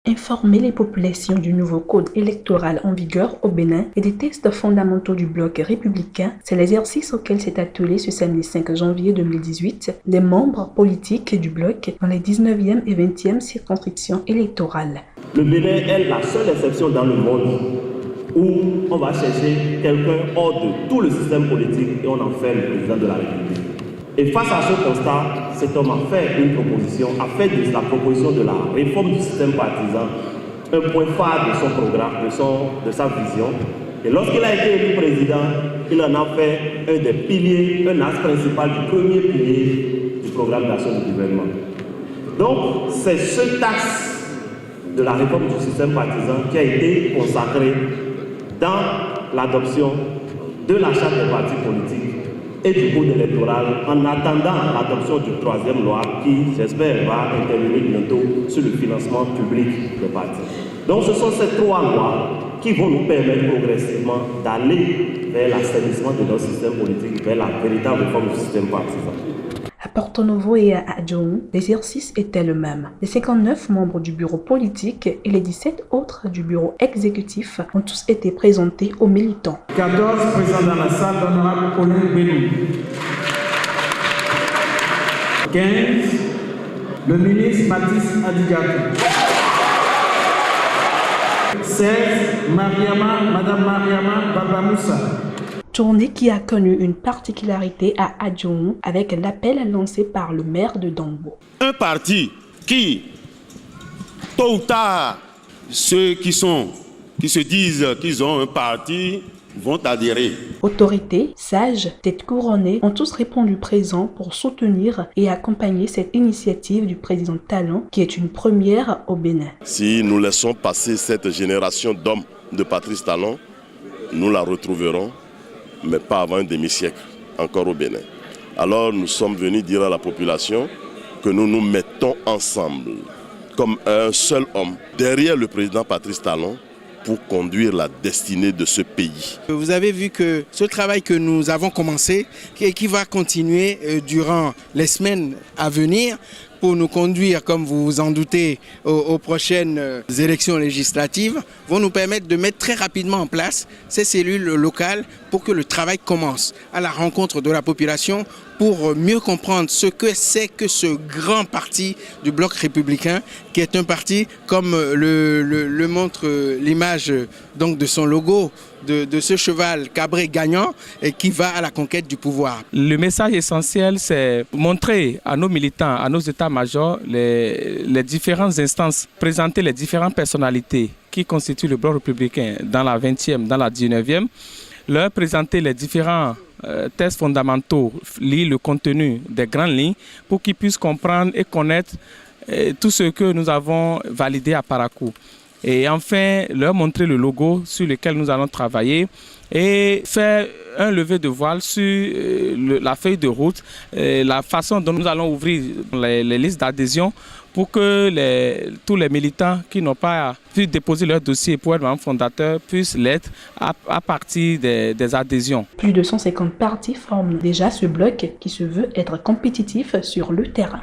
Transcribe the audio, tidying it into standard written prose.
Informer les populations du nouveau code électoral en vigueur au Bénin et des textes fondamentaux du bloc républicain, c'est l'exercice auquel s'est attelé ce samedi 5 janvier 2018 les membres politiques du bloc dans les 19e et 20e circonscriptions électorales. Le Bénin est la seule exception dans le monde où on va chercher quelqu'un hors de tout le système politique et on en fait le président de la République. Et face à ce constat, cet homme a fait une proposition, a fait de la proposition de la réforme du système partisan un point phare de son programme, de sa vision. Et lorsqu'il a été élu président, il en a fait un des piliers, un axe principal du premier pilier du programme d'action du gouvernement. Donc, c'est ce axe de la réforme du système partisan qui a été consacré dans l'adoption de la charte des partis politiques et du code électoral en attendant l'adoption du troisième loi qui, j'espère, va intervenir bientôt sur le financement public des partis. Donc ce sont ces trois lois qui vont nous permettre progressivement d'aller vers l'assainissement de notre système politique, vers la véritable réforme du système partisan. À Porto Novo et à Adjoum, l'exercice était le même. Les 59 membres du bureau politique et les 17 autres du bureau exécutif ont tous été présentés aux militants. 14 présents dans la salle, l'honorable Colin Benou. 15, le ministre Mathis Adigatou. 16, Madame Mariama Babamoussa. Tournée qui a connu une particularité à Adjoum avec l'appel lancé par le maire de Dambo. Un parti qui, tôt ou tard, ceux qui se disent qu'ils ont un parti vont adhérer. Autorités, sages, têtes couronnées ont tous répondu présents pour soutenir et accompagner cette initiative du président Talon qui est une première au Bénin. Si nous laissons passer cette génération d'hommes de Patrice Talon, nous la retrouverons, mais pas avant un demi-siècle, encore au Bénin. Alors nous sommes venus dire à la population que nous nous mettons ensemble, comme un seul homme, derrière le président Patrice Talon, pour conduire la destinée de ce pays. Vous avez vu que ce travail que nous avons commencé et qui va continuer durant les semaines à venir pour nous conduire, comme vous vous en doutez, aux prochaines élections législatives, vont nous permettre de mettre très rapidement en place ces cellules locales pour que le travail commence à la rencontre de la population pour mieux comprendre ce que c'est que ce grand parti du bloc républicain, qui est un parti, comme le montre l'image donc de son logo, de ce cheval cabré gagnant et qui va à la conquête du pouvoir. Le message essentiel, c'est montrer à nos militants, à nos états-majors, les différentes instances, présenter les différentes personnalités qui constituent le bloc républicain dans la 20e, dans la 19e, leur présenter les différents textes fondamentaux, lire le contenu des grandes lignes pour qu'ils puissent comprendre et connaître tout ce que nous avons validé à Parakou. Et enfin, leur montrer le logo sur lequel nous allons travailler et faire un lever de voile sur la feuille de route, la façon dont nous allons ouvrir les listes d'adhésion pour que tous les militants qui n'ont pas pu déposer leur dossier pour être membre fondateur puissent l'être à partir des adhésions. Plus de 150 partis forment déjà ce bloc qui se veut être compétitif sur le terrain.